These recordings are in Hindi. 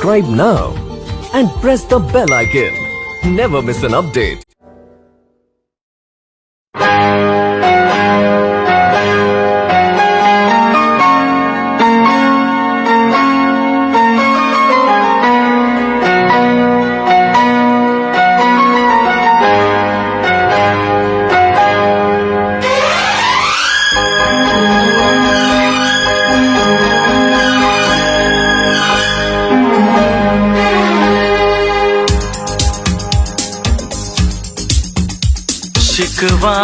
subscribe now and press the bell icon. Never miss an update. शिकवा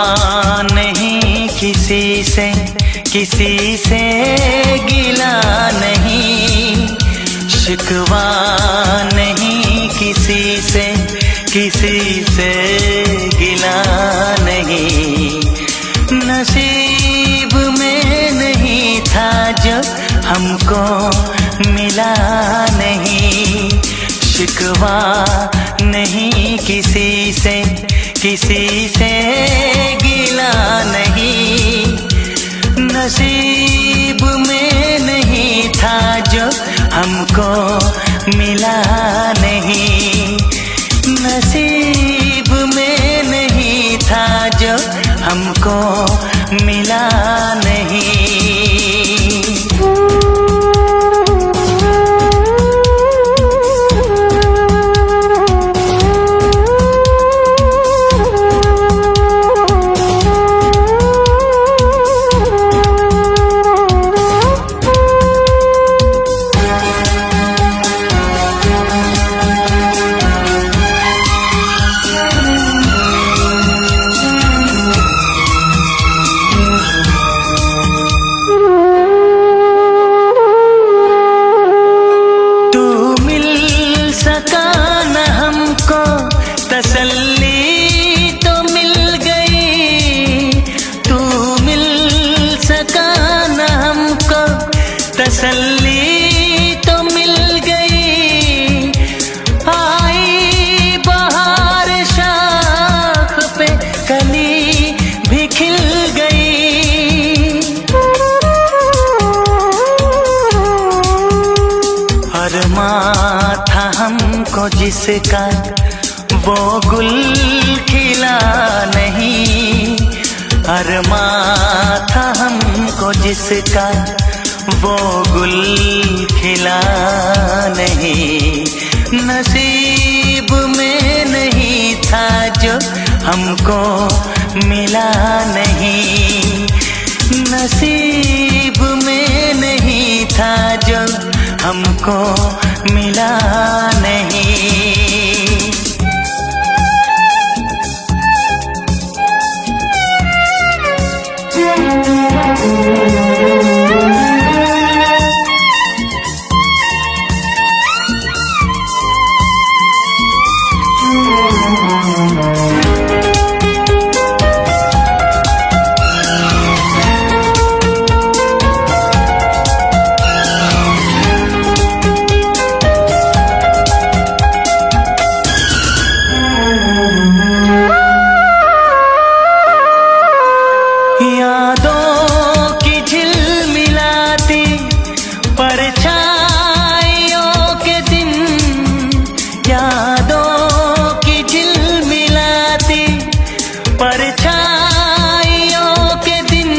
नहीं किसी से गिला नहीं, शिकवा नहीं किसी से गिला नहीं। नसीब में नहीं था जो हमको मिला नहीं। शिकवा नहीं किसी से गिला नहीं। नसीब में नहीं था जो हमको मिला नहीं। नसीब में नहीं था जो हमको मिला नहीं। तसल्ली तो मिल गई, तू मिल सका न हमको, तसल्ली तो मिल गई। आई बहार शाख पे कली भी खिल गई। अरमां था हमको जिसका वो गुल खिला नहीं। अरमां था हमको जिसका वो गुल खिला नहीं। नसीब में नहीं था जो हमको मिला नहीं। नसीब में नहीं था जो हमको मिला नहीं। यादों की झिलमिलाती परछाइयों के दिन, यादों की झिलमिलाती परछाइयों के दिन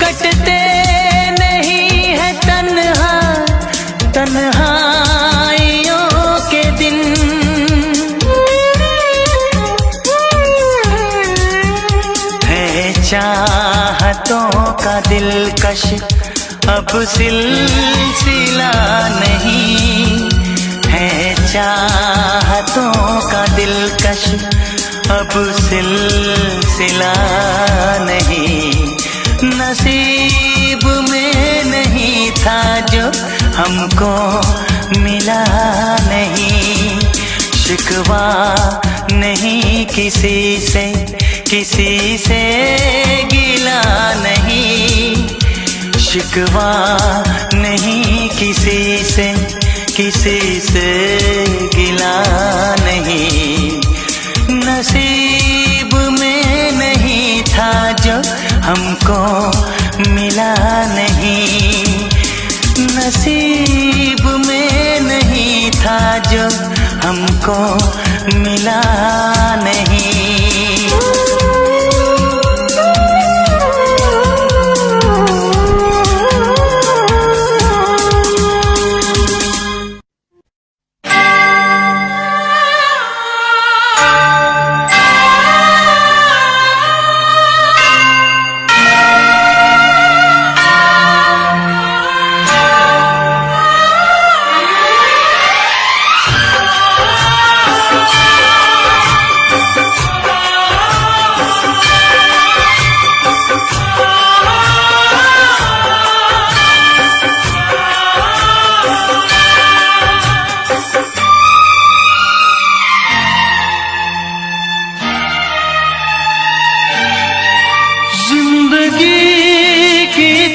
कटते नहीं है तन्हाइयों के दिन। चाहतों का दिलकश अब सिलसिला नहीं है। चाहतों का दिलकश अब सिलसिला नहीं। नसीब में नहीं था जो हमको मिला नहीं। शिकवा नहीं किसी से गिला नहीं। शिकवा नहीं किसी से गिला नहीं। नसीब में नहीं था जो हमको मिला नहीं। नसीब में हमको मिला नहीं।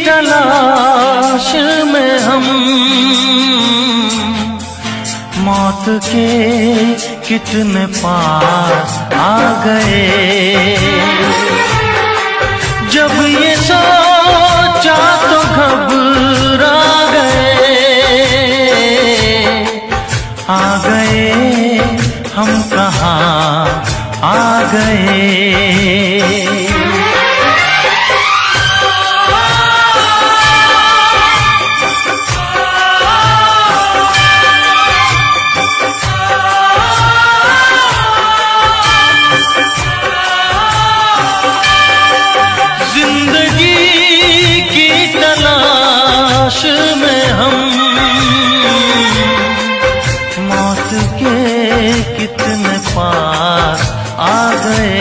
तलाश में हम मौत के कितने पास आ गए। जब ये सोचा तो घबरा गए हम कहाँ आ गए। में हम मौत के कितने पास आ गए।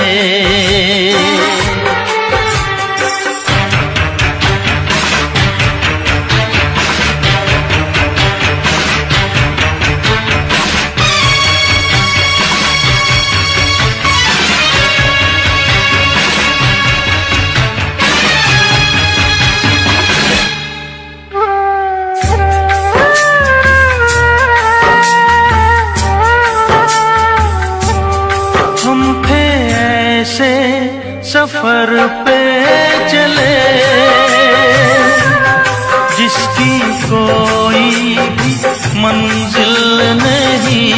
सफर पे चले जिसकी कोई मंजिल नहीं।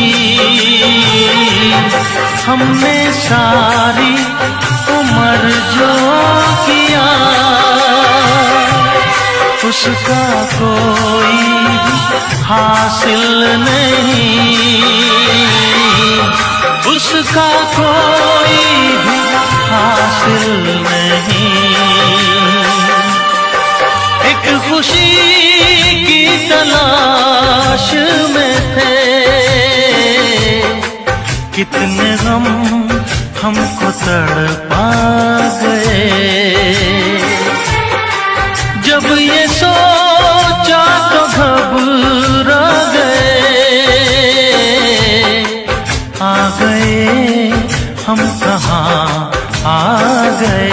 हमने सारी उम्र जो किया उसका कोई हासिल नहीं। उसका कोई भी हासिल नहीं। एक खुशी की तलाश में थे कितने गम हमको तड़पा गए। जब ये सोचा तो घबरा गए हम कहाँ आ गए।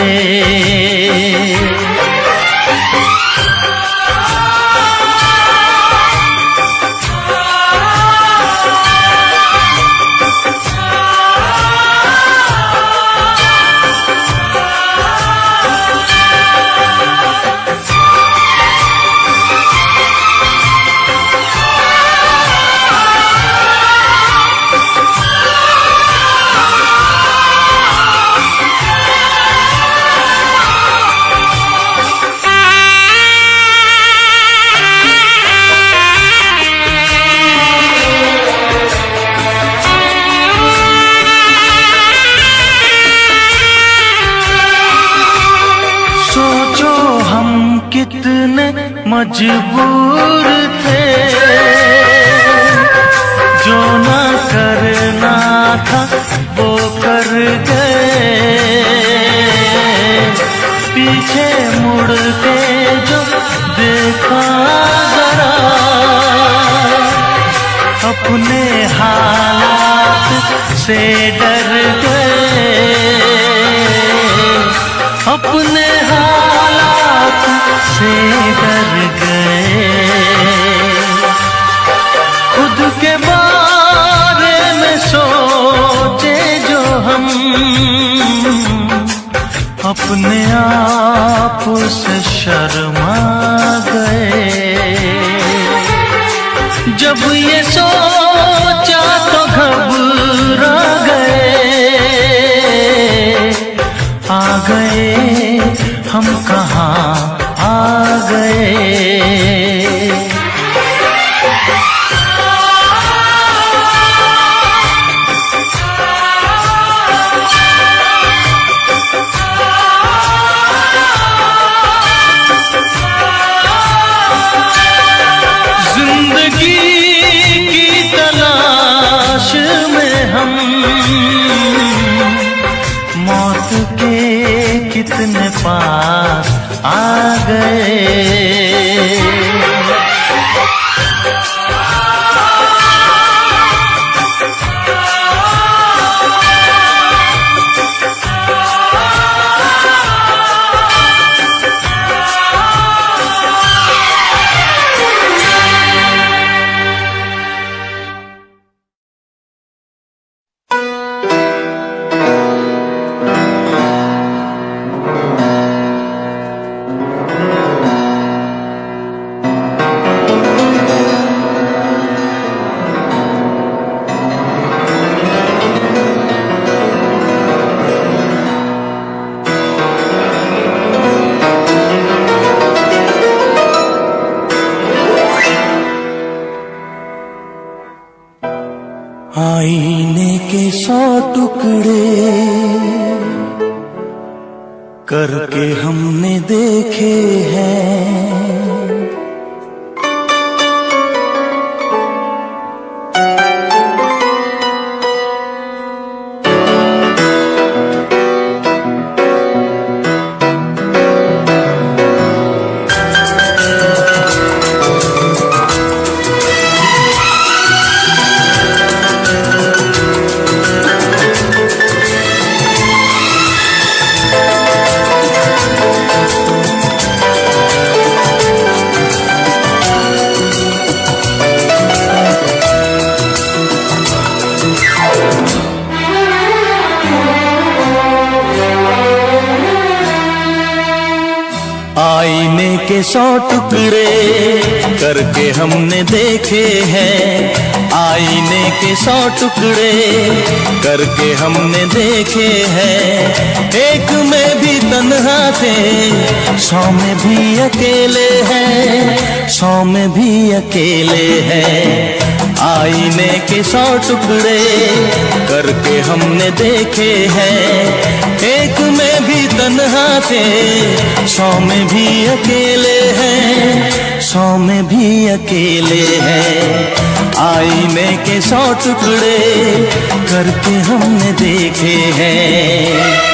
कितने मजबूर थे जो न करना था वो कर गए। पीछे मुड़ के जो देखा जरा अपने हालात से डर गए। अपने हालात से डर गए। खुद के बारे में सोचे जो हम अपने आप से शर्मा गए। जब ये सोचा तो घबरा कितने पास आ गए। आईने के 100 टुकड़े करके हमने देखे हैं, आईने के 100 टुकड़े करके हमने देखे हैं, आईने के 100 टुकड़े करके हमने देखे हैं। एक में भी तन्हा थे, 100 में भी अकेले हैं, 100 में भी अकेले हैं। आईने के 100 टुकड़े करके हमने देखे हैं, एक में भी तन्हा थे, 100 में भी अकेले हैं, 100 में भी अकेले हैं। आईने के 100 टुकड़े करके हमने देखे हैं।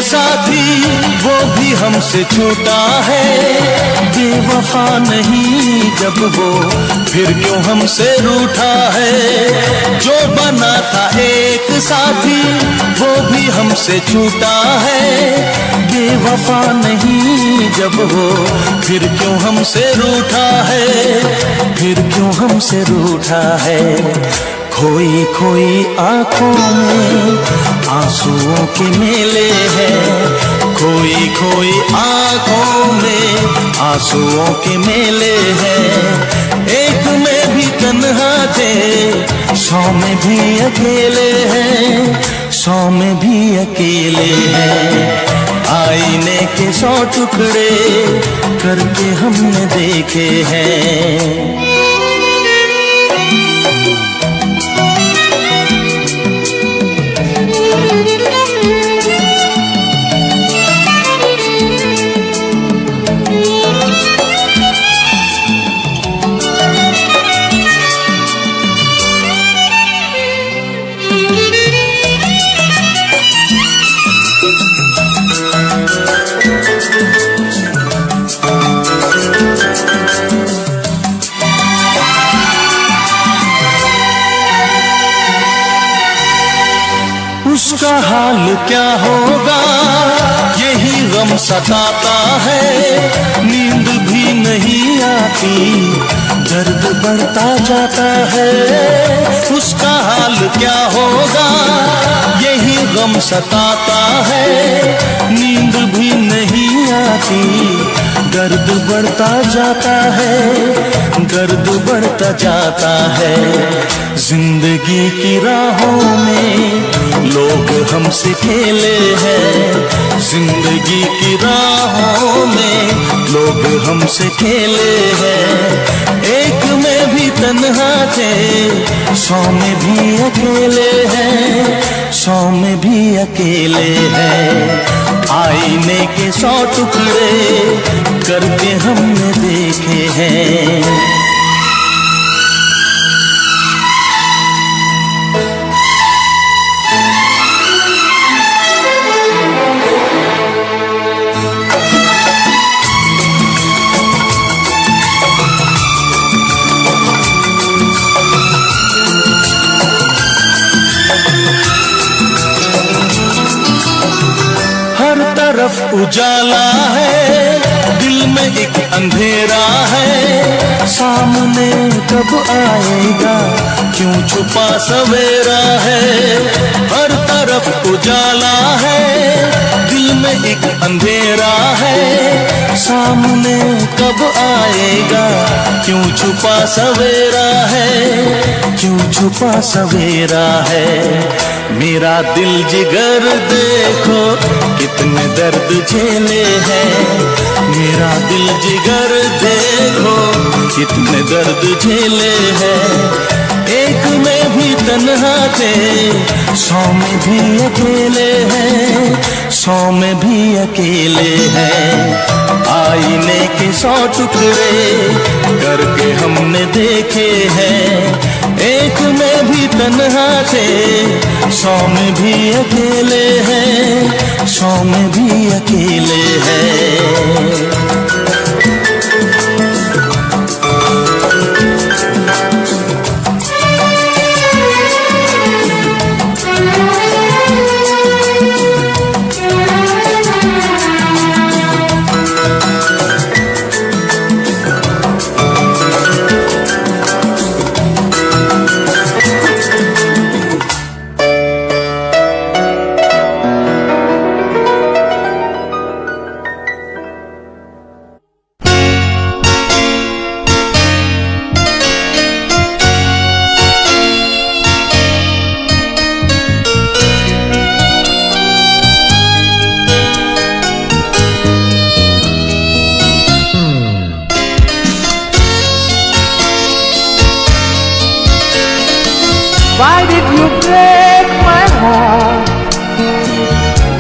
साथी वो भी हमसे छूटा है, बेवफा नहीं जब वो फिर क्यों हमसे रूठा है। जो बना था एक साथी वो भी हमसे छूटा है, बेवफा नहीं जब वो फिर क्यों हमसे रूठा है, फिर क्यों हमसे रूठा है। खोई खोई आंखों में आंसुओं के मेले हैं, खोई खोई आंखों में आंसुओं के मेले हैं। एक में भी तन्हा थे, 100 में भी अकेले हैं, 100 में भी अकेले हैं। आईने के 100 टुकड़े करके हमने देखे हैं। उसका हाल क्या होगा यही गम सताता है, नींद भी नहीं आती दर्द बढ़ता जाता है। उसका हाल क्या होगा यही गम सताता है, नींद भी नहीं आती दर्द बढ़ता जाता है, दर्द बढ़ता जाता है। जिंदगी की राहों में लोग हमसे खेले हैं, जिंदगी की राहों में लोग हमसे खेले हैं। एक में भी तन्हा थे, 100 में भी अकेले हैं, 100 में भी अकेले हैं। आईने के 100 टुकड़े करके हमने देखे हैं। तरफ उजाला है, दिल में एक अंधेरा है। सामने कब आएगा, क्यों छुपा सवेरा है। हर तरफ उजाला है, दिल में एक अंधेरा है। सामने कब आएगा, क्यों छुपा सवेरा है, क्यों छुपा सवेरा है। मेरा दिल जिगर देखो कितने दर्द झेले हैं। मेरा दिल जिगर देखो कितने दर्द झेले हैं। एक में भी तन्हा थे, 100 में भी अकेले हैं, 100 में भी अकेले हैं। आईने के 100 टुकड़े करके हमने देखे हैं। एक में भी तन्हा थे, 100 में भी अकेले हैं, 100 में भी अकेले हैं। Why did you break my heart?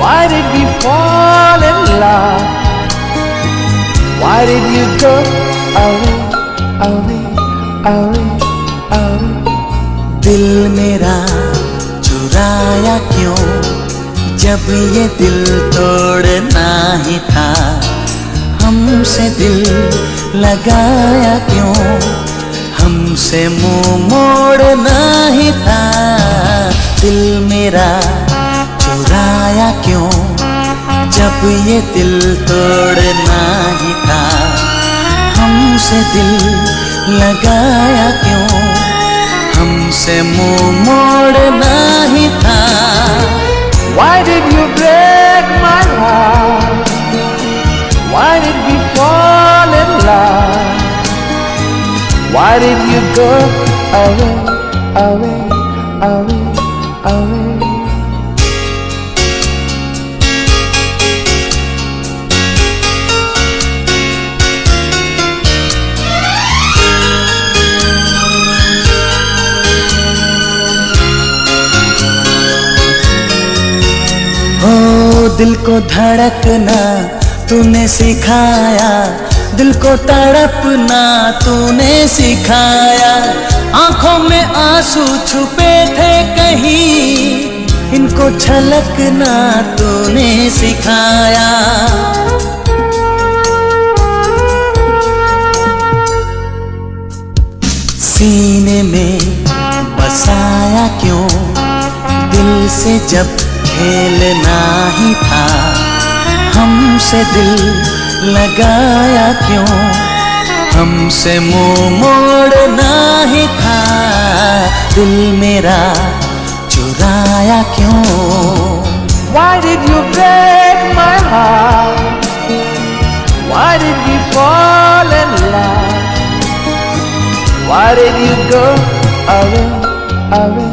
Why did we fall in love? Why did you go away, away, away, away? दिल मेरा चुराया क्यों, जब ये दिल तोड़ना ही था। हमसे दिल लगाया क्यों, हमसे मुंह मोड़ना ही था। दिल मेरा चुराया क्यों, जब ये दिल तोड़ना ही था। हमसे दिल लगाया क्यों, हमसे मुंह मोड़ना ही था। Why did you break my heart? Why did we fall in love? Why did you go away, away, away, away? ओ दिल को धड़कना तूने सिखाया, दिल को तड़पना तूने सिखाया। आंखों में आंसू छुपे थे कहीं, इनको छलकना तूने सिखाया। सीने में बसाया क्यों, दिल से जब खेलना ही था। हमसे दिल लगाया क्यों, हमसे मुंह मोड़ना ही था। दिल मेरा चुराया क्यों। Why did you break my heart? Why did we fall in love? Why did you go away, away,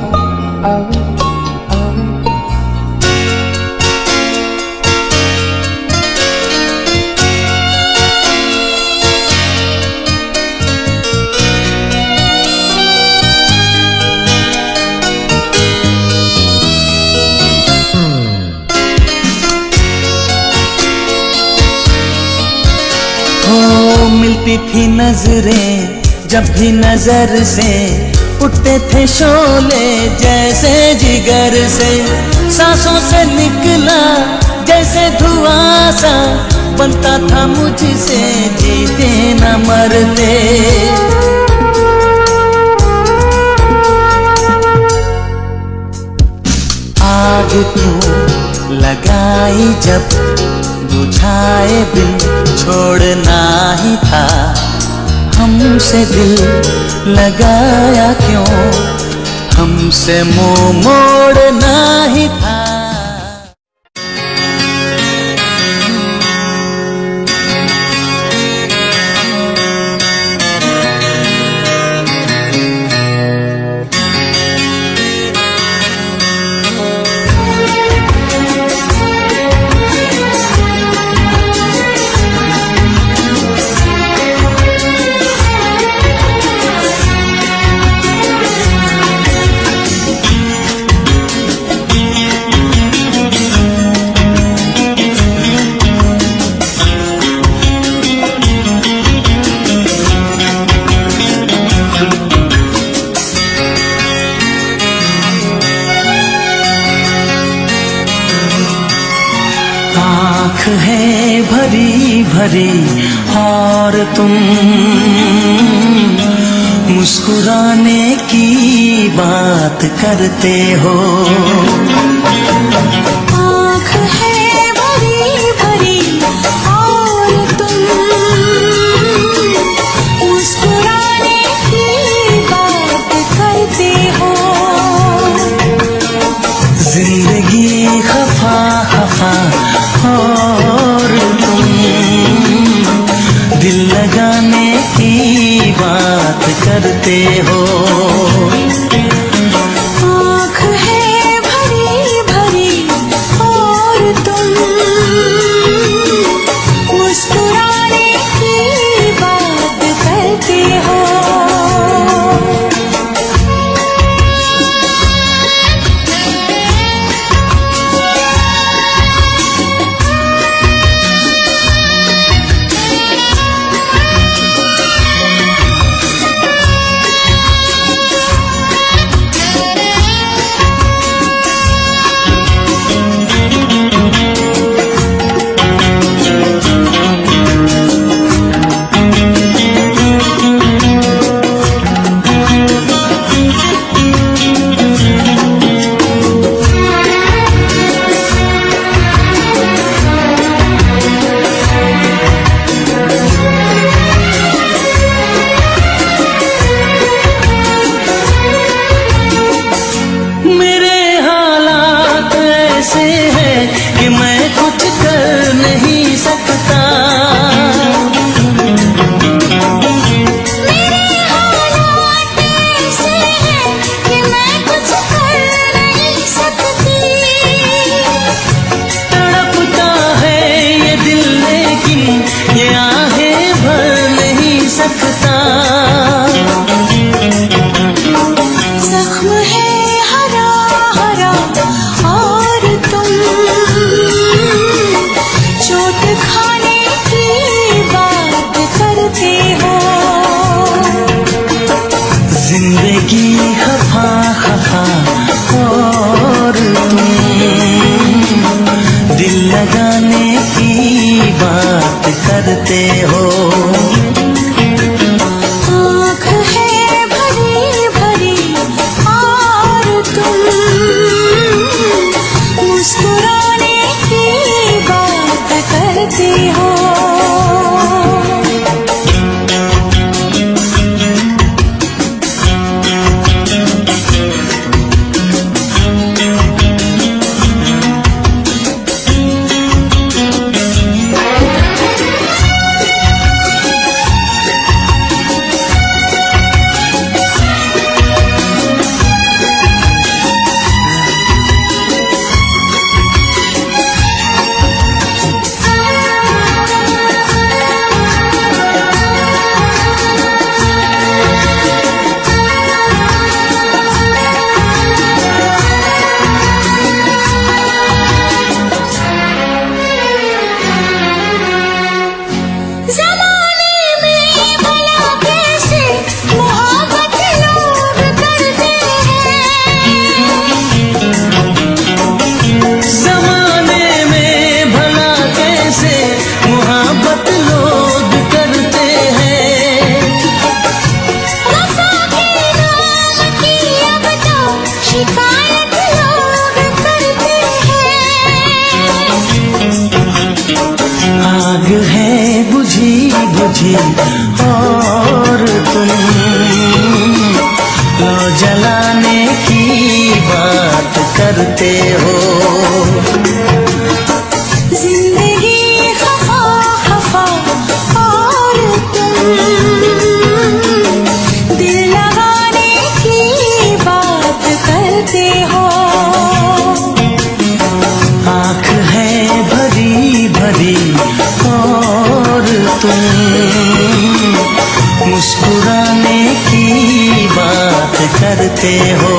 away, away? मिलती थी नजरें जब भी नजर से, उठते थे शोले जैसे जिगर से, सांसों से निकला जैसे धुआं सा, बनता था मुझसे जीते न मरते। आग क्यों लगाई जब बुझाए दिल, छोड़ना ही था हमसे दिल लगाया क्यों, हमसे मुंह मोड़ना ही था। आँख है भरी भरी और तुम मुस्कुराने की बात करते हो। आँख है भरी भरी और तुम मुस्कुराने की बात करते हो। जिंदगी खफा खफा और तुम दिल लगाने की बात करते हो। आँख है भरी भरी और तुम मुस्कुराने की बात करते हो। मुस्कुराने की बात करते हो।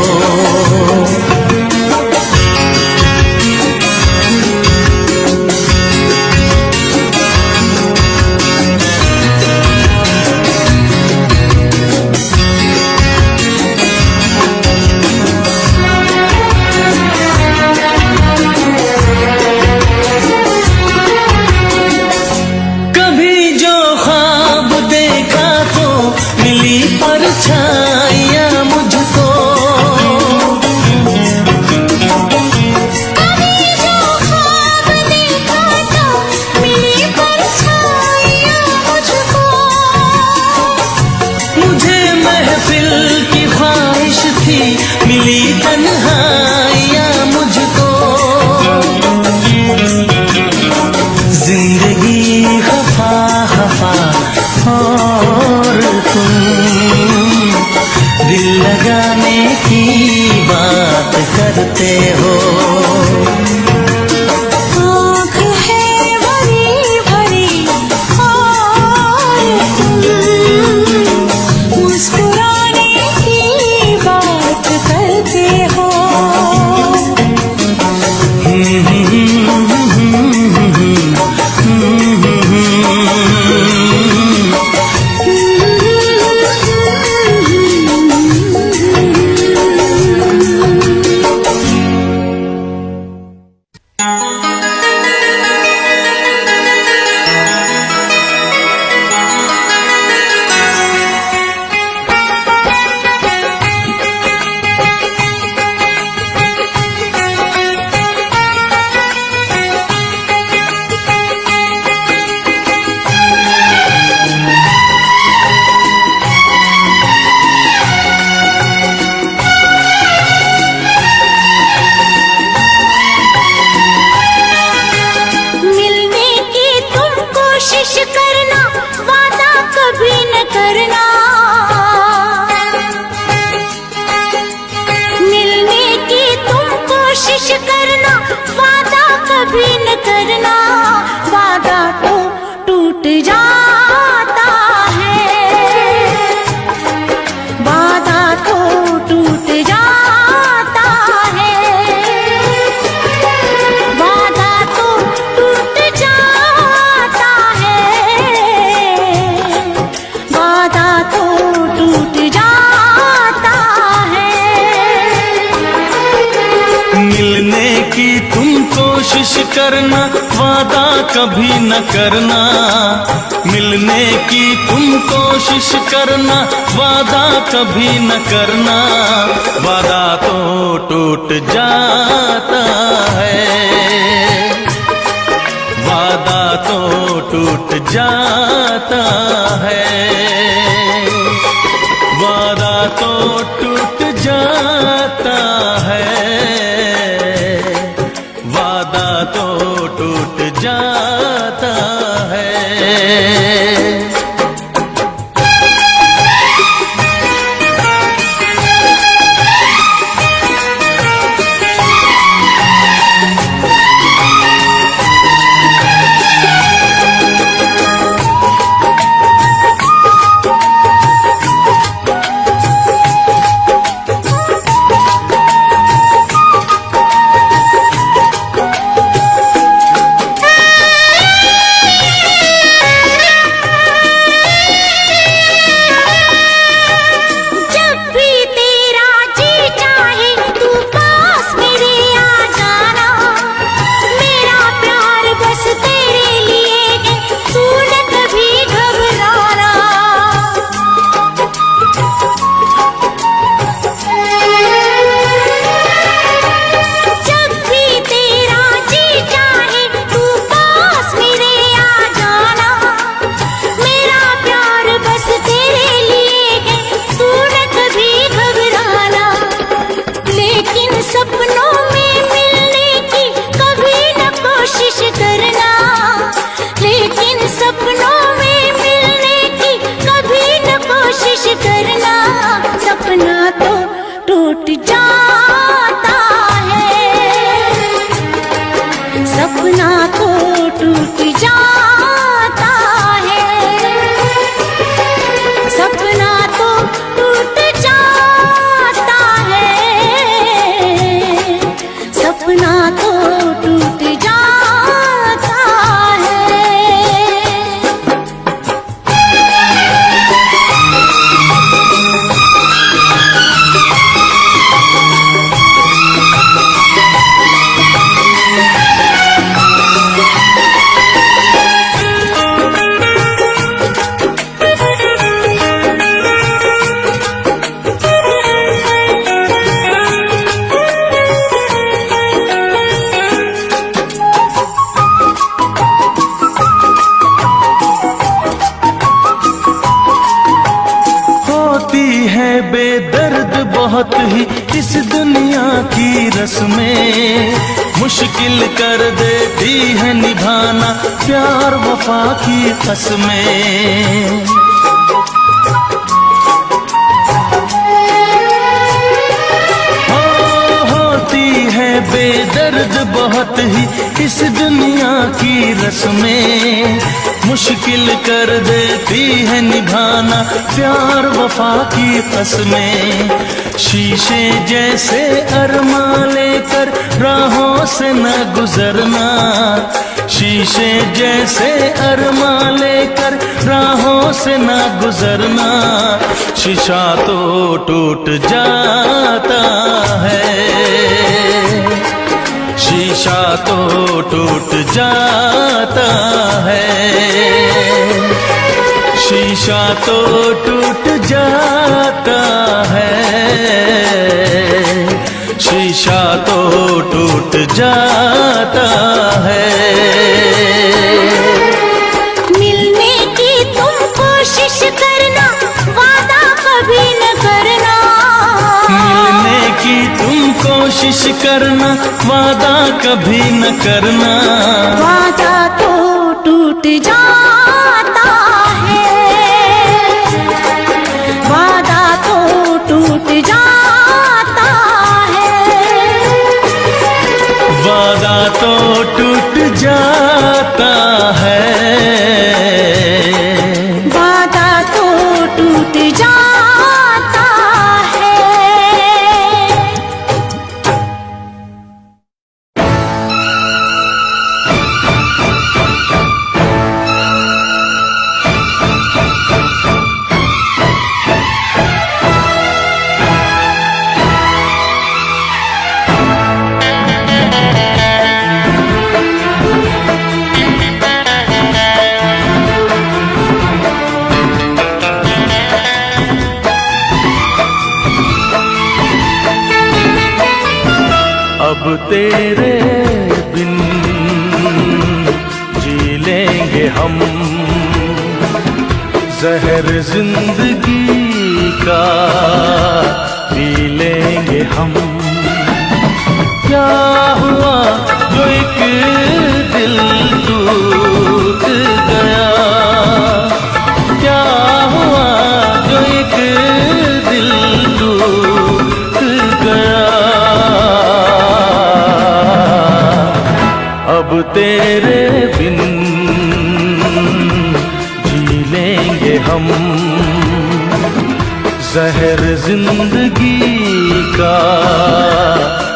परछाइयाँ मुझको कभी जो ख्वाब देखा तो मिली परछाइयाँ मुझको। मुझे महफिल की ख्वाहिश थी, मिली तन्हाइयाँ मुझको। जिंदगी खफा खफा और तुम दिल लगाने की बात करते हो। आँख है भरी भरी और तुम मुस्कुराने की बात करते हो। करना वादा कभी न करना, मिलने की तुम कोशिश करना वादा कभी न करना, वादा तो टूट जाता है, वादा तो टूट जाता है, वादा तो टूट जाता है, वादा तो टूट जाता है। है बेदर्द बहुत ही इस दुनिया की रस्में, मुश्किल कर देती है निभाना प्यार वफा की कसमें। होती है बेदर्द बहुत ही इस दुनिया की रस्में, मुश्किल कर देती है निभाना प्यार वफा की कसमें। शीशे जैसे अरमा लेकर राहों से न गुजरना, शीशे जैसे अरमा लेकर राहों से न गुजरना, शीशा तो टूट जाता है, शीशा तो टूट जाता है, शीशा तो टूट जाता है, शीशा तो टूट जाता है। मिलने की तुम कोशिश करना, वादा कभी न करना, मिलने की तुम कोशिश करना, वादा कभी न करना, वादा तो टूट जाता है, वादा तो टूट जाता है, वादा तो टूट जाता है, वादा तो टूट जाता है। अब तेरे बिन जी लेंगे हम, जहर जिंदगी का पी लेंगे हम। क्या हुआ जो एक दिल टूट गया, क्या हुआ जो एक दिल टूट गया। अब तेरे बिन जी लेंगे हम, जहर जिंदगी का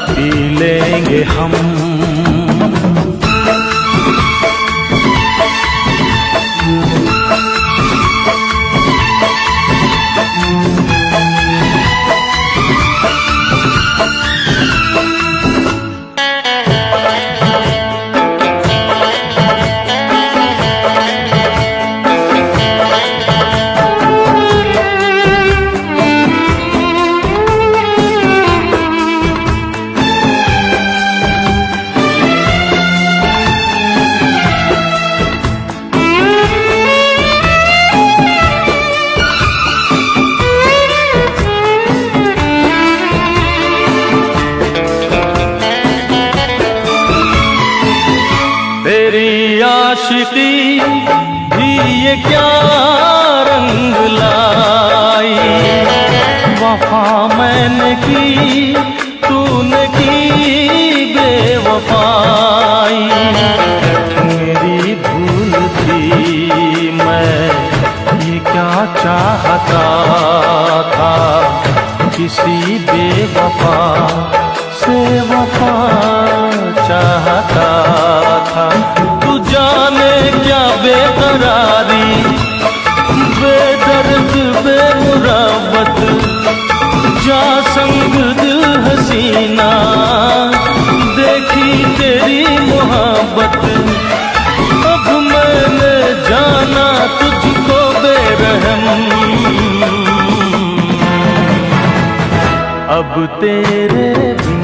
पी लेंगे हम। तेरी आशिकी भी ये क्या रंग लाई, वफा मैंने की तूने की बेवफाई। मेरी भूल थी, मैं ये क्या चाहता था, किसी बेवफा से वफा चाहता था। तू जाने क्या बेकरारी, बेदर्द बेमुरावत, जा संग दिल हसीना, देखी तेरी मोहब्बत। अब मैंने जाना तुझको बेरहम, अब तेरे बिन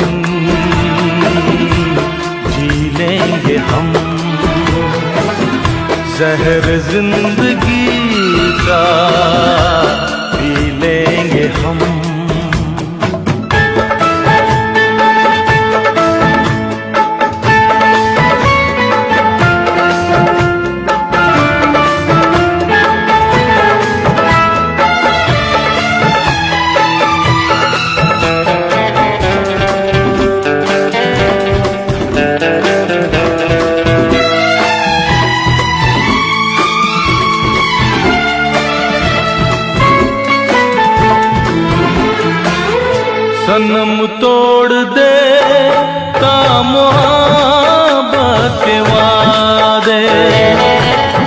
जी लेंगे हम, जहर जिंदगी का पी लेंगे हम। सनम तोड़ दे मोहब्बत के वादे,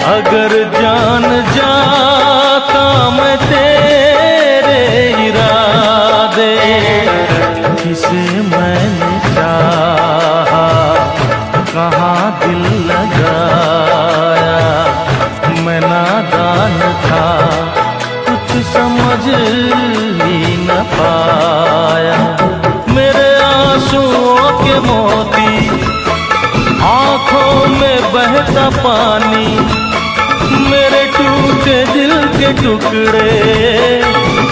अगर जान जाता मैं तेरे इरादे। किसे मैंने चाहा, कहाँ दिल लगाया, मैं नादान था, कुछ समझ ही न पाया। मेरे आंसुओं के मोती, आंखों में बहता पानी, मेरे टूटे दिल के टुकड़े,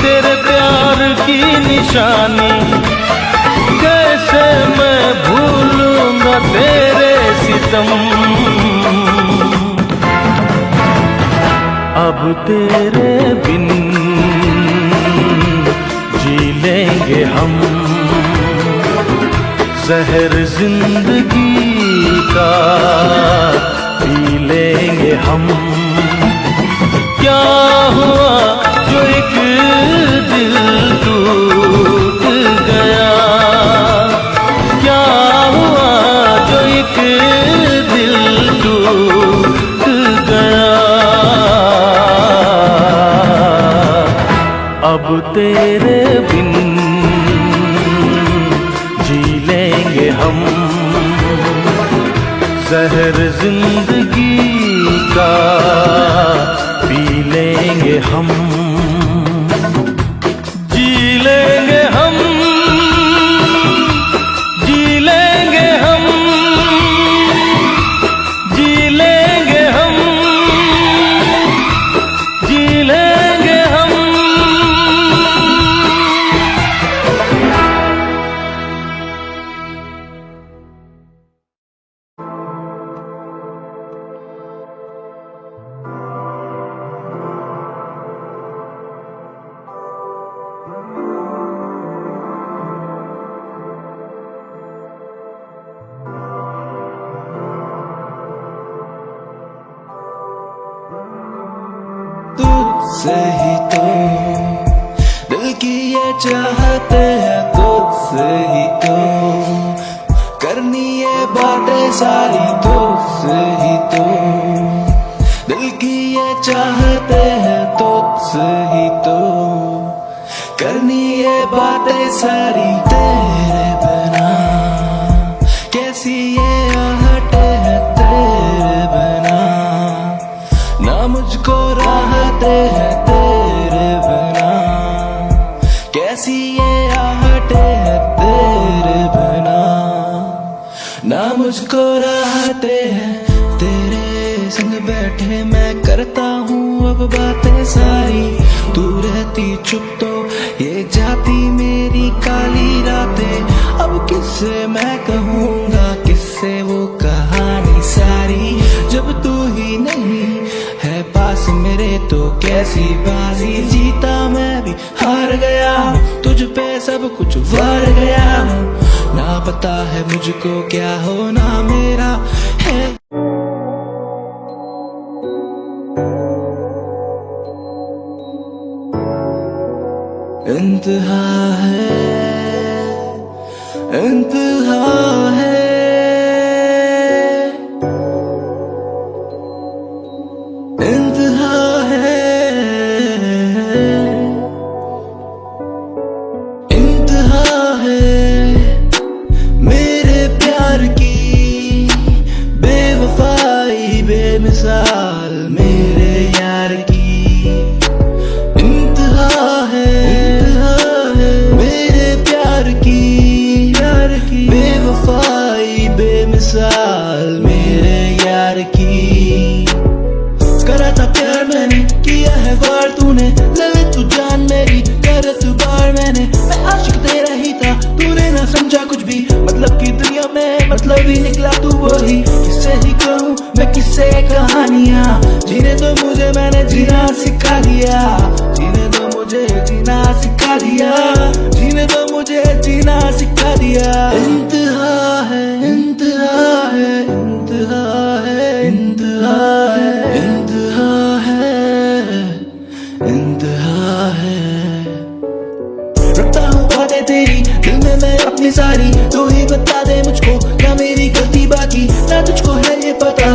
तेरे प्यार की निशानी। कैसे मैं भूलूंगा तेरे सितम, अब तेरे बिन जी लेंगे हम, जहर जिंदगी का पी लेंगे हम। क्या हुआ जो एक दिल टूट गया, क्या हुआ जो एक दिल टूट गया। अब तेरे बिन जी लेंगे हम, जहर जिंदगी का पी लेंगे हम। जी लेंगे हम, जी लेंगे हम, जी लेंगे हम, जी लेंगे हम। तुझसे ही तो दिल की ये चाहते हैं, तुझसे ही तो करनी ये बातें सारी, तुझसे ही तो दिल की ये चाहते हैं, तुझसे ही तो करनी ये बातें सारी। तेरे बिना कैसी ये आहटें हैं, तेरे बिना ना मुझको राहते हैं, तेरे बिना कैसी ये आहटें हैं, तेरे बिना ना मुझको राहते हैं। तेरे संग बैठे मैं करता हूँ अब बातें सारी, तू रहती चुप तो ये जाती मेरी काली रातें। अब किससे मैं कहूँगा, किससे वो कहानी सारी, जब तू ही नहीं है पास मेरे तो कैसी बाजी। जीता मैं भी हार गया, तुझ पे सब कुछ वार गया, ना पता है मुझको क्या होना मेरा है। इंतहा है, इंतहा है, इंतहा है, इंतहा है मेरे प्यार की बेवफाई बेमिसाल मेरे यार की। इंतहा है मेरे प्यार की बेवफाई में मैं आशिक तेरा ही था, तूने ना समझा कुछ भी। मतलब की दुनिया में मतलब ही निकला तू वही। किससे ही कहूँ मैं किससे कहानियाँ, जीने दो मुझे मैंने जीना सिखा दिया। जीने दो मुझे जीना सिखा दिया, जीने दो मुझे जीना सिखा दिया। इंतहा है इंतहा है इंतहा है इंतहा है इंतहा है इंतहा है। रखता हूँ बातें तेरी दिल में मैं अपनी सारी, तू ही बता दे मुझको क्या मेरी गलती बाकी, ना तुझको है ये पता।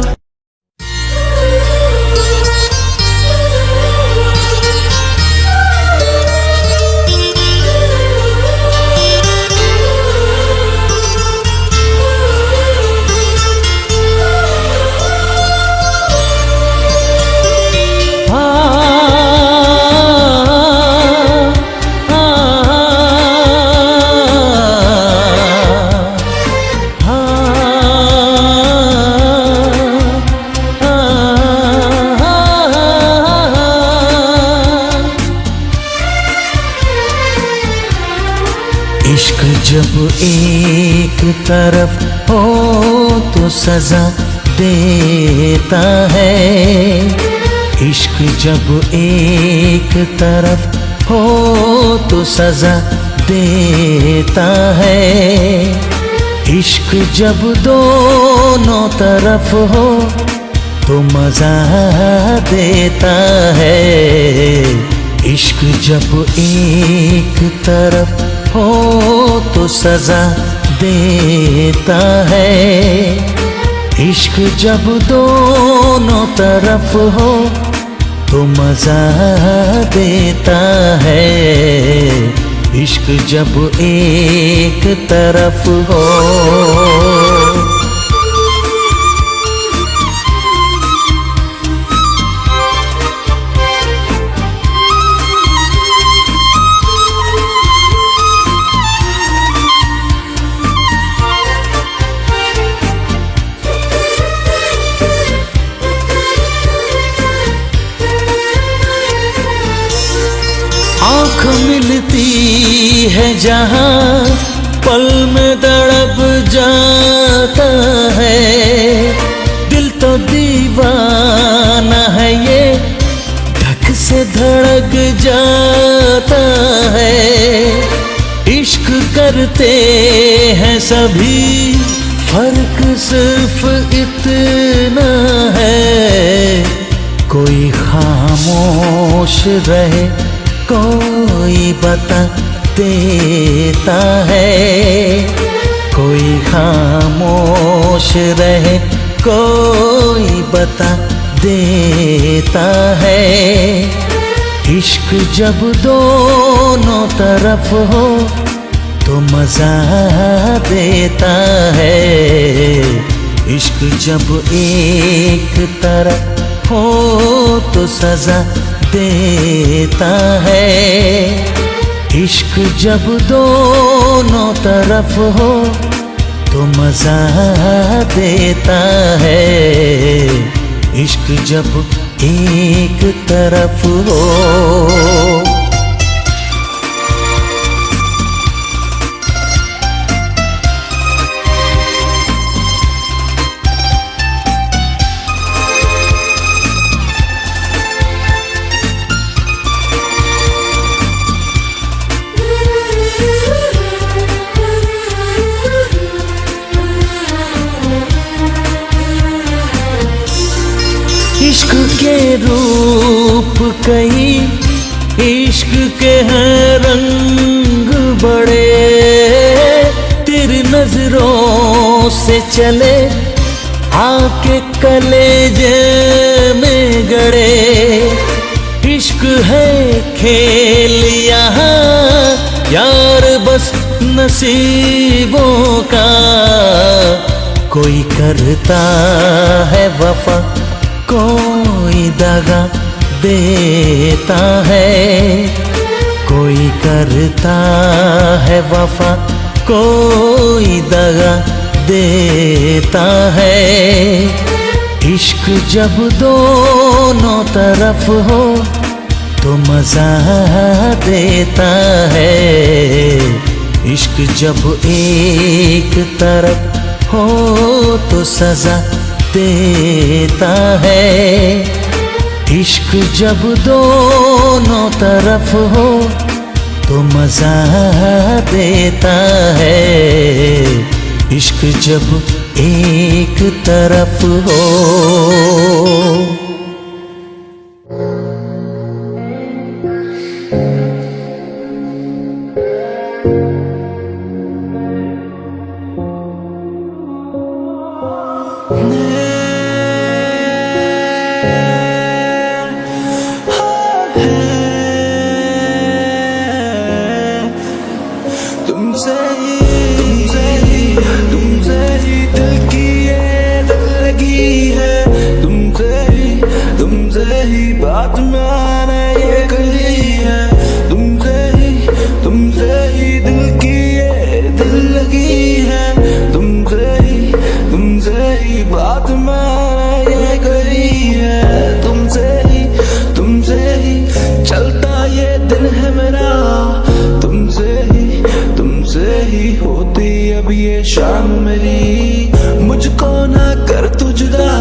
इश्क जब एक तरफ हो तो सजा देता है। इश्क जब एक तरफ हो तो सजा देता है। इश्क जब दोनों तरफ हो तो मजा देता है। इश्क जब एक तरफ हो तो सजा देता है। इश्क जब दोनों तरफ हो तो मजा देता है। इश्क जब एक तरफ हो। आँख मिलती है जहाँ पल में तड़प जाता है। दिल तो दीवाना है ये धक से धड़क जाता है। इश्क करते हैं सभी, फर्क सिर्फ इतना है। कोई खामोश रहे कोई बता देता है। कोई खामोश रहे कोई बता देता है। इश्क जब दोनों तरफ हो तो मजा देता है। इश्क जब एक तरफ हो तो सजा देता है। इश्क जब दोनों तरफ हो तो मजा देता है। इश्क जब एक तरफ हो। इश्क के रूप कई, इश्क के हैं रंग बड़े। तेरी नजरों से चले आके कलेजे में गड़े। इश्क है खेल यहाँ यार बस नसीबों का। कोई करता है वफा कोई दगा देता है। कोई करता है वफा कोई दगा देता है। इश्क जब दोनों तरफ हो तो मजा देता है। इश्क जब एक तरफ हो तो सजा देता है, इश्क जब दोनों तरफ हो तो मजा देता है। इश्क जब एक तरफ हो। तुमसे ही दिल की ये दिल लगी है, तुमसे ही बात मैंने ये कही है, तुमसे ही दिल की ये दिल लगी है, तुमसे ही बात मैंने ये कही है, तुमसे ही चलता ये दिन है मेरा, तुमसे ही होती अब ये शाम मेरी। मुझको ना कर तू जुदा,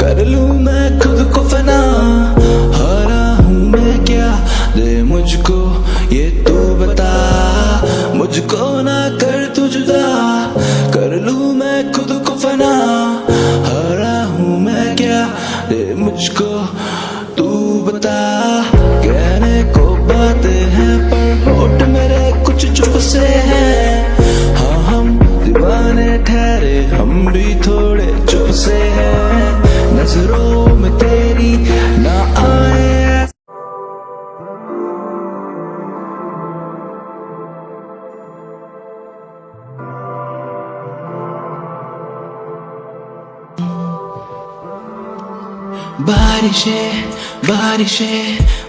कर लूं मैं खुद को फना, हारा हूं मैं क्या दे मुझको ये तू बता। मुझको ना कर तू जुदा, कर लूं मैं खुद को फना, हारा हूं मैं क्या दे मुझको तू बता। कहने को बातें हैं पर होठ मेरे कुछ चुप से हैं, हाँ हम दीवाने ठहरे हम भी थोड़े चुप से हैं, नजरों में तेरी ना आए।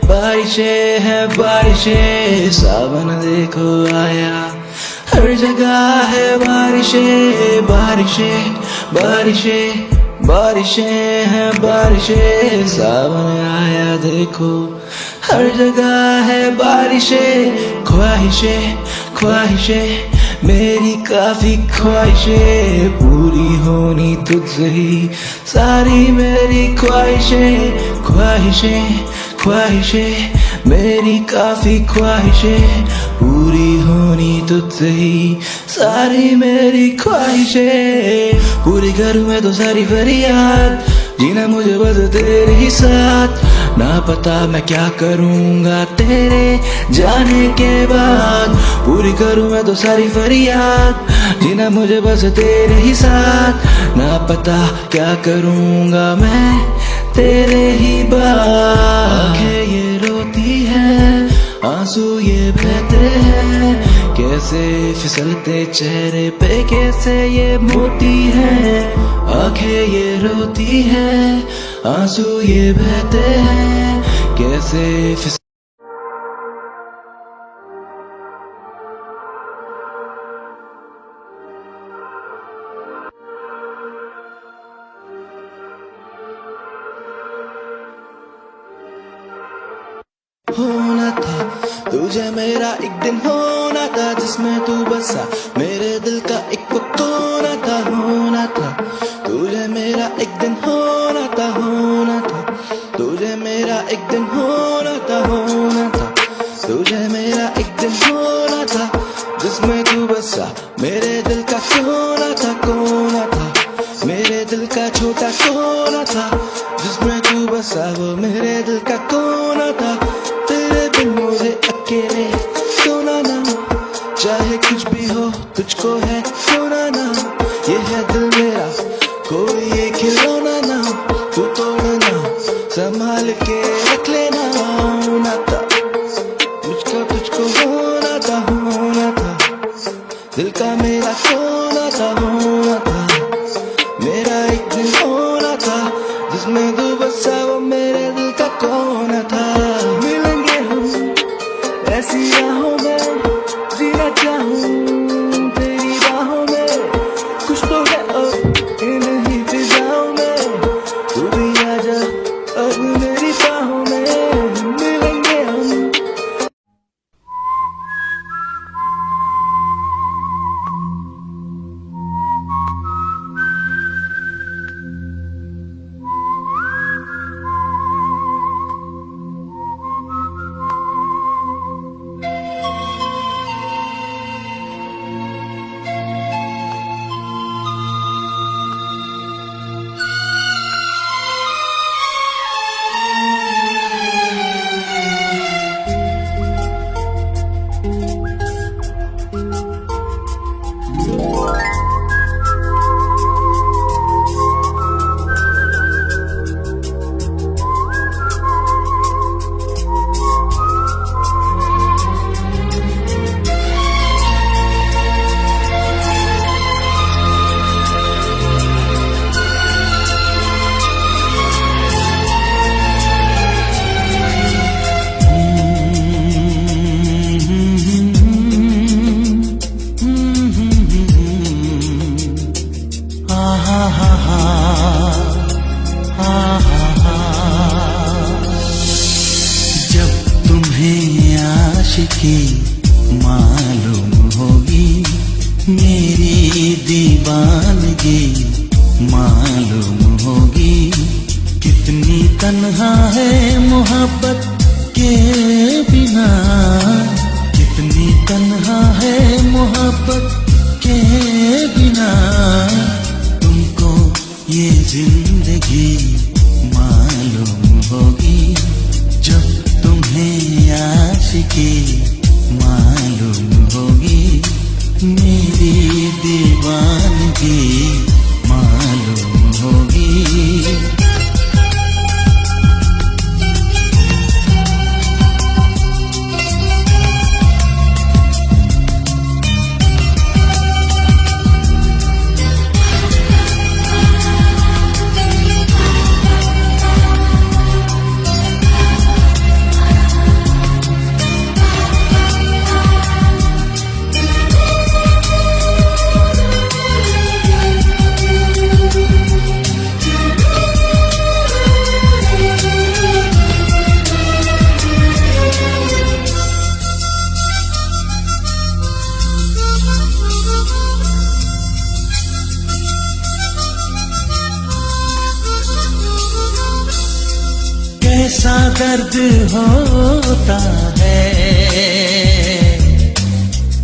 बारिशें है बारिशें, सावन देखो आया, हर जगह है बारिशें है बारिशें, सावन आया देखो, हर जगह है बारिशें। ख्वाहिशें मेरी काफी ख्वाहिशें पूरी होनी तुझसे ही, सारी मेरी ख्वाहिशें मेरी काफी ख्वाहिशें पूरी होनी तुझसे ही, सारी मेरी ख्वाहिशें। पूरी करूं मैं तो सारी फरियाद, जीना मुझे बस तेरे ही साथ, ना पता मैं क्या करूंगा तेरे जाने के बाद। पूरी करूं मैं तो सारी फरियाद, जीना मुझे बस तेरे ही साथ, ना पता क्या करूंगा मैं तेरे ही बाद। आंखें ये रोती हैं, आंसू ये बहते हैं, कैसे फिसलते चेहरे पे कैसे ये मोती हैं। आंखें ये रोती हैं, आंसू ये बहते हैं, कैसे फिसल होना था तुझे मेरा एक दिन, होना था जिसमें तू बसा, मेरे दिल का एक कोना था, होना था तुझे मेरा एक दिन, होना था तुझे मेरा एक दिन, होना था तुझे मेरा एक दिन, होना था जिसमें तू बसा, मेरे दिल का कोना था, मेरे दिल का छोटा कोना था, जिसमें तू बसा वो मेरे दिल का कोना था। तेरे बिन मुझे अकेले सोना ना, चाहे कुछ भी हो तुझको है खोना ना, ये है दिल मेरा कोई ये खिलौना ना, तू तोड़ना संभाल के रख लेना। होना था मुझको तुझको, होना था दिल का मेरा खोना था, होना था मेरा एक दिन, होना था जिसमें तू बसा वो मेरे दिल का कोना था। मिलेंगे हम ऐसी राहों में, जीना चाहूं तेरी बाहों में, कुछ तो है अब इन ही फिजाओं में, तू भी आजा अब मेरी बाहों में। मिलेंगे हम आशिकी मालूम होगी, मेरी दीवानगी मालूम होगी। कितनी तन्हा है मोहब्बत के बिना, कितनी तन्हा है मोहब्बत के बिना। तुमको ये जिंदगी मालूम होगी, जब तुम्हें आशिकी मालूम होगी, मेरी दीवानगी मालूम होगी। कैसा दर्द होता है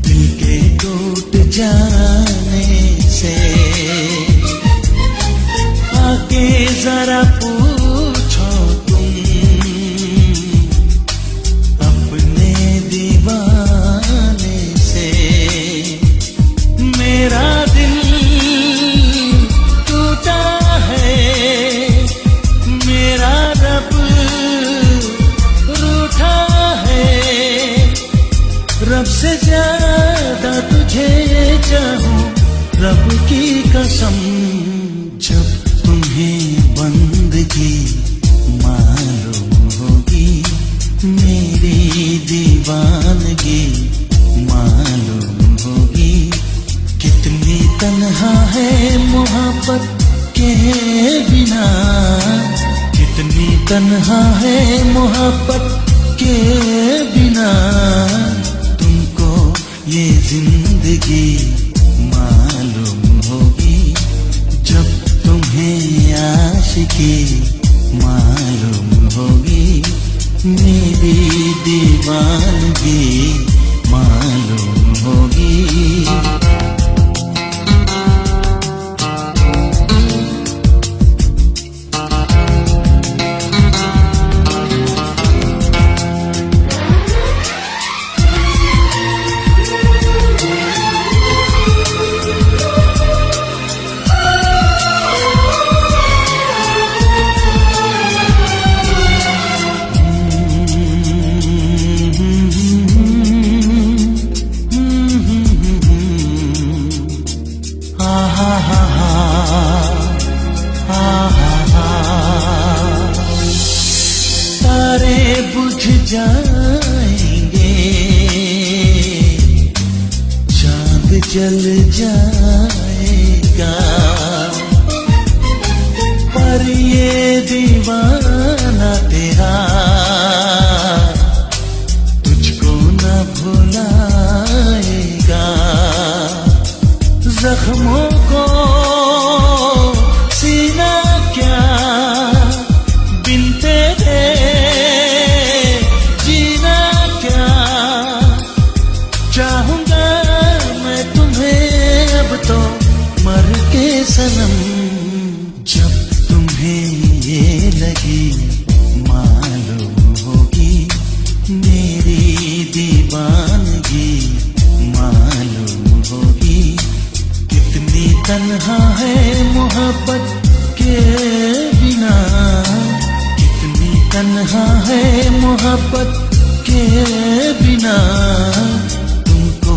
दिल के टूट जाने से, आके जरा पूछो तुम अपने दीवाने से। मेरा दिल टूटा है, मेरा रब रूठा है, रब से ज्यादा तुझे चाहूं रब की कसम। जब तुम्हें बंदगी मालूम होगी, मेरी दीवानगी मालूम होगी। कितनी तन्हा है मोहब्बत के बिना, कितनी तन्हा है मोहब्बत के बिना। तुमको ये जिंदगी मालूम होगी, जब तुम्हें आशिकी मालूम होगी, मेरी दीवानगी मालूम होगी। तारे बुझ जाएंगे, चांद जल जाएगा, पर ये दीवाना तेरा तुझको न भुलाएगा। जख्मों को सीना क्या बिन तेरे जीना क्या। चाहूंगा मैं तुम्हें अब तो मर के सनम। जब तुम्हें ये लगी मालूम होगी, मेरी दीवानगी मालूम होगी। कितनी तन्हा है मोहब्बत के बिना, कितनी तन्हा है मोहब्बत के बिना। तुमको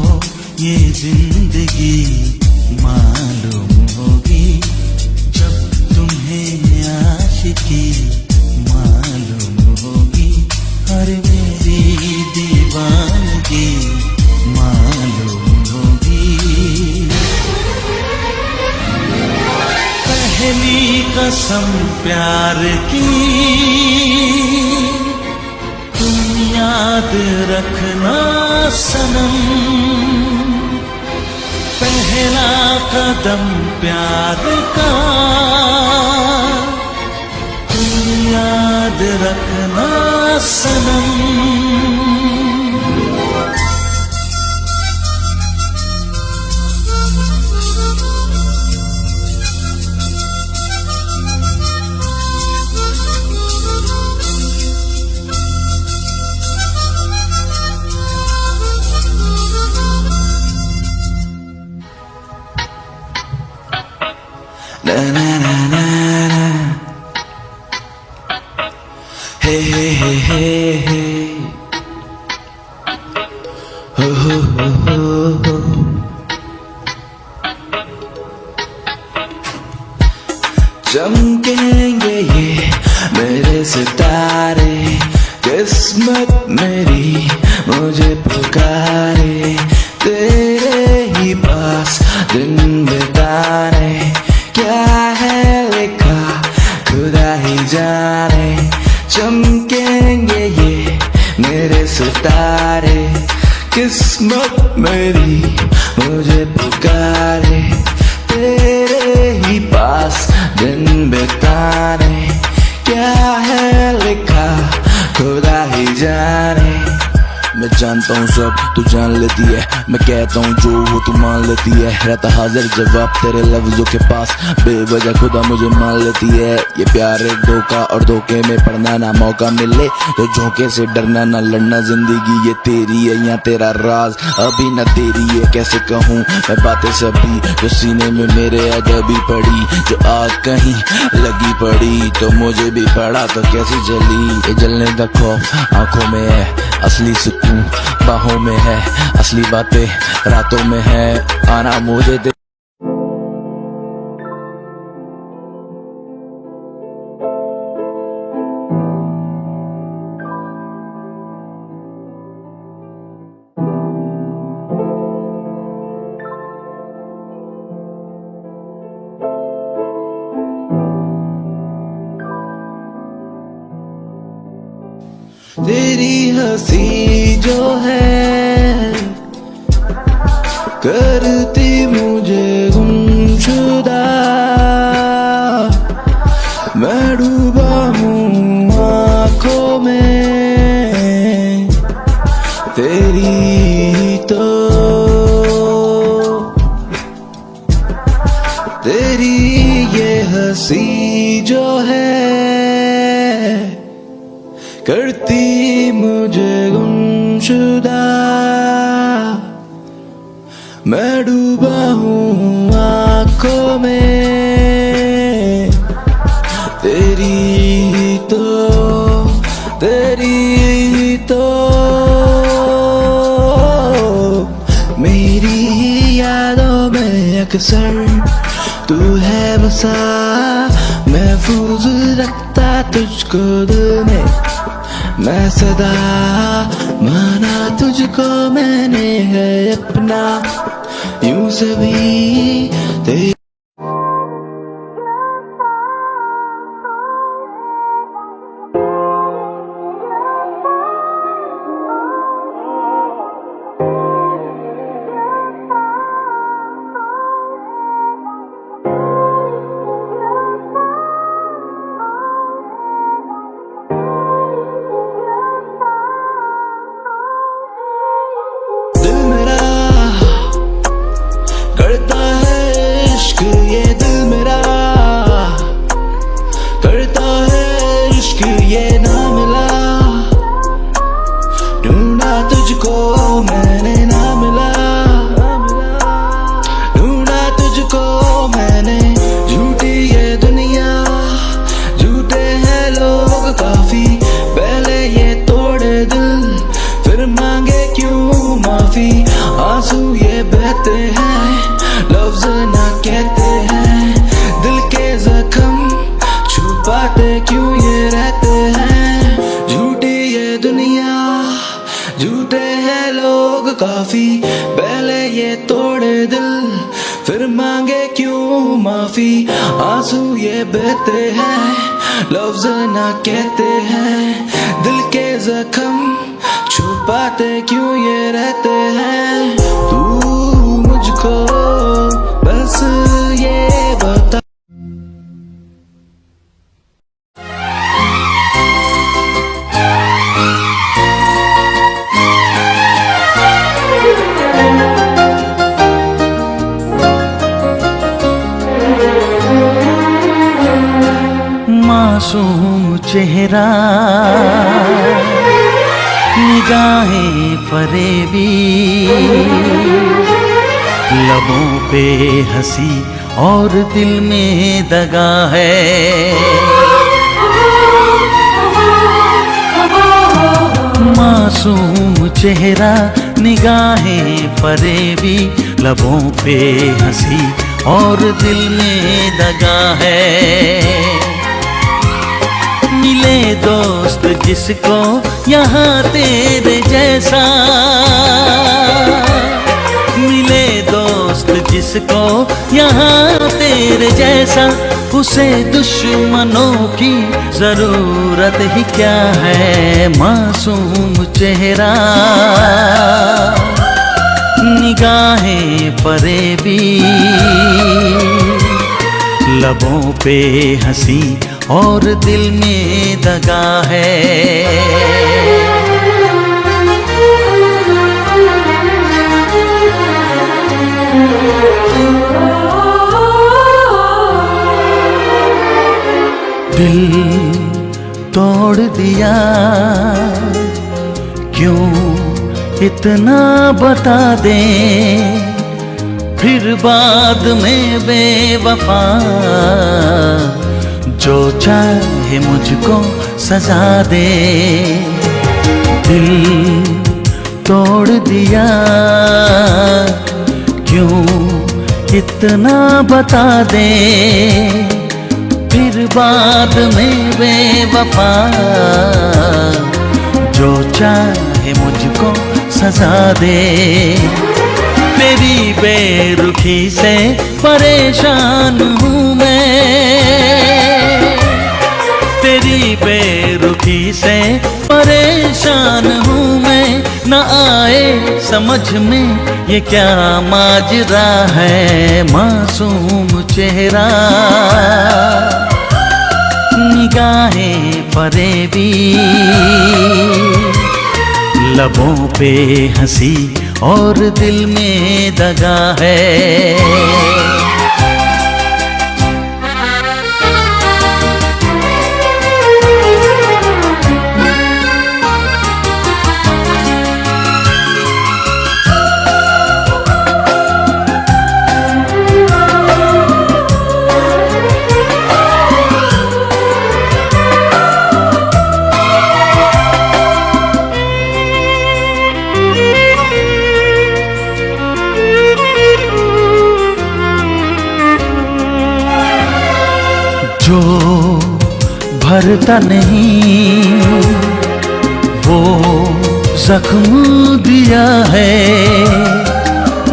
ये जिंदगी मालूम होगी, जब तुम्हें आशिकी मालूम होगी। हर मेरी दीवानगी मालूम होगी। पहली कसम प्यार की, दुनिया याद रखना सनम, पहला कदम प्यार का तुम याद रखना सनम। Na na na na na. Hey hey hey hey hey. Ho ho ho ho ho. चमकेंगे ये मेरे सितारे, किस्मत मेरी मुझे पुकारे, तेरे ही पास दिन बिताने, क्या है लिखा खुदा ही जाने। चमकेंगे ये मेरे सितारे, किस्मत मेरी मुझे पुकारे, तेरे ही पास दिन बिताने, क्या है लिखा खुदा ही जाने। मैं जानता हूँ सब तू जान लेती है, मैं कहता हूँ जो वो तू मान लेती है, रहता हाजिर जवाब तेरे लफ्जों के पास, बेवजह खुदा मुझे मान लेती है। ये प्यार एक धोखा और धोखे में पड़ना, ना मौका मिले तो झोंके से डरना, ना लड़ना जिंदगी ये तेरी है या तेरा राज अभी ना तेरी है। कैसे कहूँ मैं बातें सभी जो सीने में मेरे अजबी पड़ी, जो आग कहीं लगी पड़ी तो मुझे भी पड़ा तो कैसी जली। ये जलने का खौफ आंखों में है, असली सुकून बाहों में है, असली बातें रातों में है, आना मुझे दे। तेरी हंसी जो है करती मुझे गुमशुदा, मैं डूबा हूँ आँखों में तेरी, तो तेरी ये हंसी जो है करती मुझे गुमशुदा, मैं डूबा हूँ आँखों में तेरी, तो तेरी, तो मेरी यादों में अक्सर तू है बसा, महफूज रखता तुझको दिल में मैं सदा, माना तुझको मैंने है अपना, यूं सभी तेरी। आंसू ये बहते हैं, लफ्ज ना कहते हैं, दिल के जख्म छुपाते क्यों ये रहते हैं। झूठी ये दुनिया, झूठे हैं लोग काफी, पहले ये तोड़े दिल फिर मांगे क्यों माफी। आंसू ये बहते हैं, लफ्ज ना कहते हैं, दिल के जख्म छुपाते क्यों ये रहते हैं, तू मुझको बस ये बता। मासूम चेहरा, निगाहें फरेबी, लबों पे हंसी और दिल में दगा है। मासूम चेहरा, निगाहें फरेबी, लबों पे हंसी और दिल में दगा है। मिले दोस्त जिसको यहाँ तेरे जैसा, मिले दोस्त जिसको यहाँ तेरे जैसा, उसे दुश्मनों की जरूरत ही क्या है। मासूम चेहरा, निगाहें फरेबी, लबों पे हंसी और दिल में दगा है। दिल तोड़ दिया क्यों इतना बता दे, फिर बाद में बेवफा जो चाहे मुझको सजा दे। दिल तोड़ दिया क्यों इतना बता दे, फिर बाद में बेवफा जो चाहे मुझको सजा दे। तेरी बेरुखी से परेशान हूँ मैं, तेरी बेरुखी से परेशान हूँ मैं। न आए समझ में ये क्या माजरा है। मासूम चेहरा, निगाहें फरेबी, लबों पे हंसी और दिल में दगा है। जो भरता नहीं वो जख्म दिया है,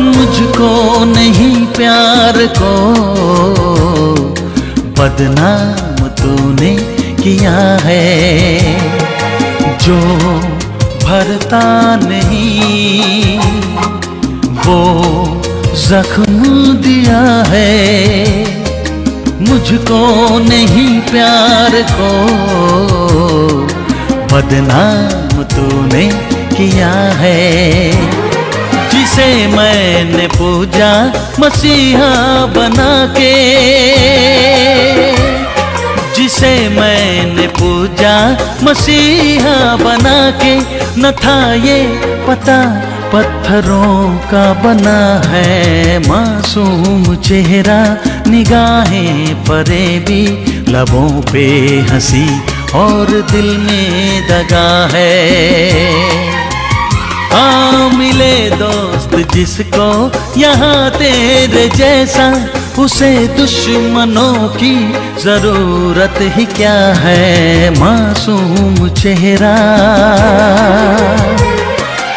मुझको नहीं प्यार को बदनाम तूने किया है। जो भरता नहीं वो जख्म दिया है, मुझको नहीं प्यार को बदनाम तूने किया है। जिसे मैंने पूजा मसीहा बना के, जिसे मैंने पूजा मसीहा बना के, न था ये पता पत्थरों का बना है। मासूम चेहरा, निगाहें फरेबी, लबों पे हंसी और दिल में दगा है। मिले दोस्त जिसको यहाँ तेरे जैसा, उसे दुश्मनों की जरूरत ही क्या है। मासूम चेहरा,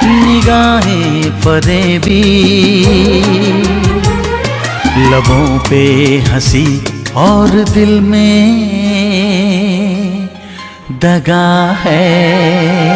निगाहें फरेबी, लबों पे हंसी और दिल में दगा है।